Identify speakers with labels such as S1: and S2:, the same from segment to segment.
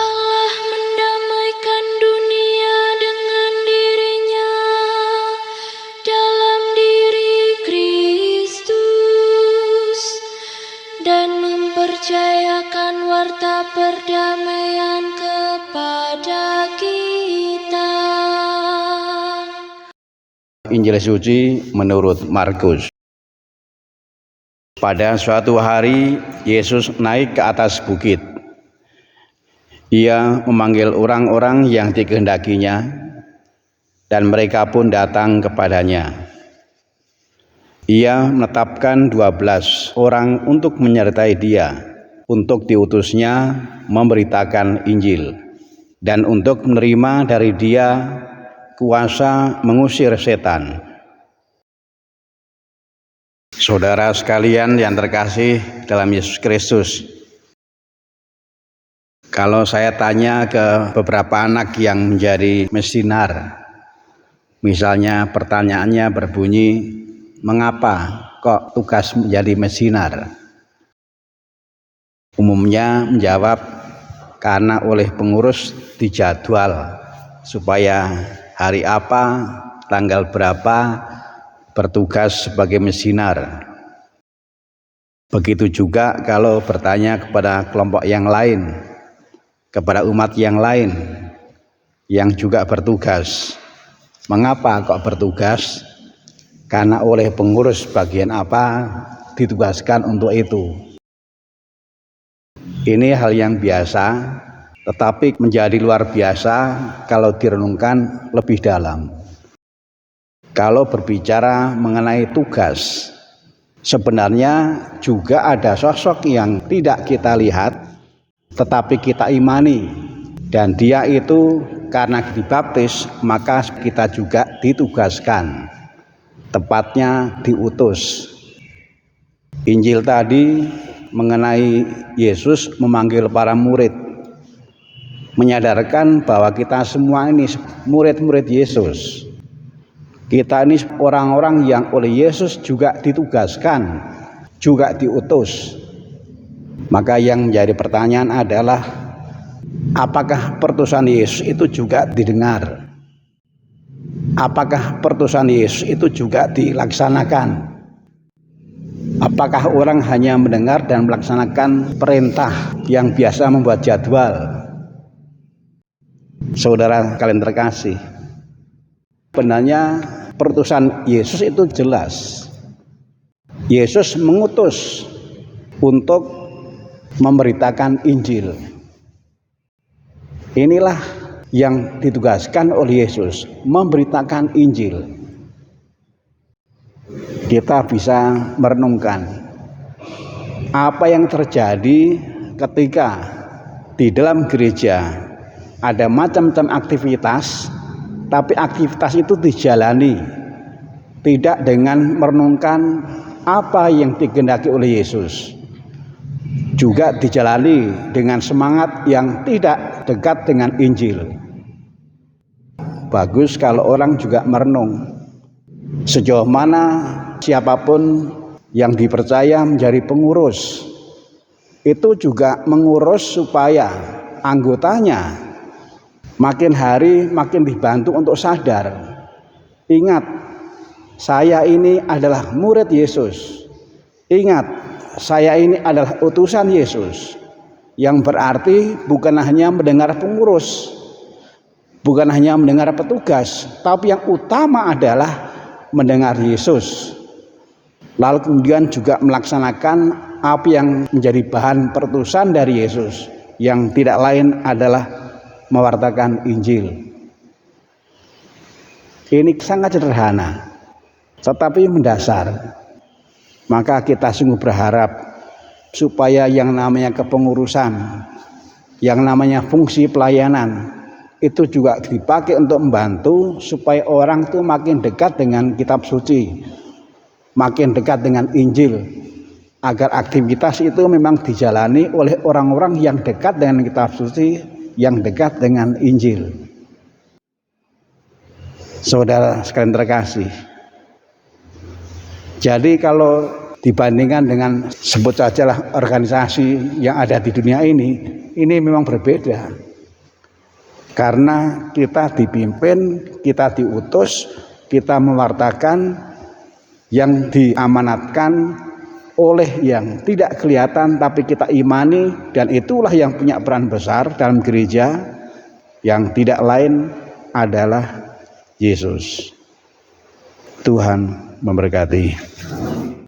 S1: Allah mendamaikan dunia dengan dirinya dalam diri Kristus dan mempercayakan warta perdamaian kepada kita.
S2: Injil suci menurut Markus. Pada suatu hari Yesus naik ke atas bukit. Ia memanggil orang-orang yang dikehendakinya dan mereka pun datang kepadanya. Ia menetapkan 12 orang untuk menyertai dia, untuk diutusnya memberitakan Injil dan untuk menerima dari dia kuasa mengusir setan. Saudara sekalian yang terkasih dalam Yesus Kristus, kalau saya tanya ke beberapa anak yang menjadi misinar, misalnya pertanyaannya berbunyi, mengapa kok tugas menjadi misinar? Umumnya menjawab, karena oleh pengurus dijadwal supaya hari apa, tanggal berapa bertugas sebagai misinar. Begitu juga kalau bertanya kepada kelompok yang lain, kepada umat yang lain yang juga bertugas, mengapa kok bertugas? Karena oleh pengurus bagian apa ditugaskan untuk itu. Ini hal yang biasa, tetapi menjadi luar biasa kalau direnungkan lebih dalam. Kalau berbicara mengenai tugas, sebenarnya juga ada sosok yang tidak kita lihat, tetapi kita imani. Dan dia itu karena dibaptis, maka kita juga ditugaskan, tepatnya diutus. Injil tadi mengenai Yesus memanggil para murid, menyadarkan bahwa kita semua ini murid-murid Yesus. Kita ini orang-orang yang oleh Yesus juga ditugaskan, juga diutus. Maka yang menjadi pertanyaan adalah, apakah perutusan Yesus itu juga didengar? Apakah perutusan Yesus itu juga dilaksanakan? Apakah orang hanya mendengar dan melaksanakan perintah yang biasa membuat jadwal? Saudara kalian terkasih, sebenarnya perutusan Yesus itu jelas. Yesus mengutus untuk memberitakan Injil. Inilah yang ditugaskan oleh Yesus, memberitakan Injil. Kita bisa merenungkan apa yang terjadi ketika di dalam gereja ada macam-macam aktivitas, tapi aktivitas itu dijalani tidak dengan merenungkan apa yang dikehendaki oleh Yesus. Juga dijalani dengan semangat yang tidak dekat dengan Injil. Bagus kalau orang juga merenung sejauh mana siapapun yang dipercaya menjadi pengurus itu juga mengurus supaya anggotanya makin hari makin dibantu untuk sadar. Ingat, saya ini adalah murid Yesus. Ingat, saya ini adalah utusan Yesus. Yang berarti bukan hanya mendengar pengurus, bukan hanya mendengar petugas, tapi yang utama adalah mendengar Yesus. Lalu kemudian juga melaksanakan apa yang menjadi bahan perutusan dari Yesus, yang tidak lain adalah mewartakan Injil. Ini sangat sederhana, tetapi mendasar. Maka kita sungguh berharap supaya yang namanya kepengurusan, yang namanya fungsi pelayanan itu juga dipakai untuk membantu supaya orang itu makin dekat dengan kitab suci, makin dekat dengan Injil, agar aktivitas itu memang dijalani oleh orang-orang yang dekat dengan kitab suci, yang dekat dengan Injil. Saudara sekalian terkasih, jadi kalau dibandingkan dengan sebut sajalah organisasi yang ada di dunia ini memang berbeda. Karena kita dipimpin, kita diutus, kita mewartakan yang diamanatkan oleh yang tidak kelihatan tapi kita imani, dan itulah yang punya peran besar dalam gereja, yang tidak lain adalah Yesus. Tuhan memberkati.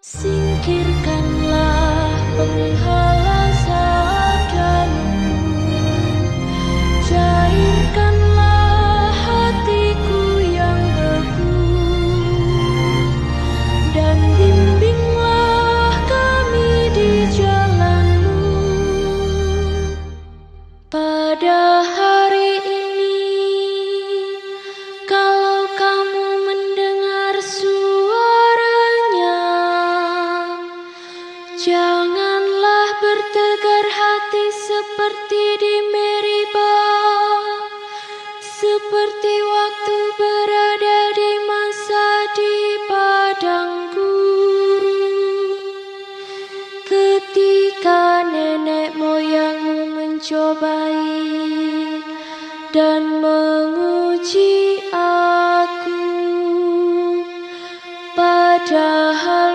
S1: Singkirkanlah penghalang sadanu, cairkanlah hatiku yang beku, dan bimbinglah kami di jalan-Mu. Pada hari ini, kalau kamu mendengar suaranya, janganlah bertegar hati seperti di Meribah, seperti waktu berada di masa di padang gurun, ketika nenek moyangmu mencobai dan menguji aku. Padahal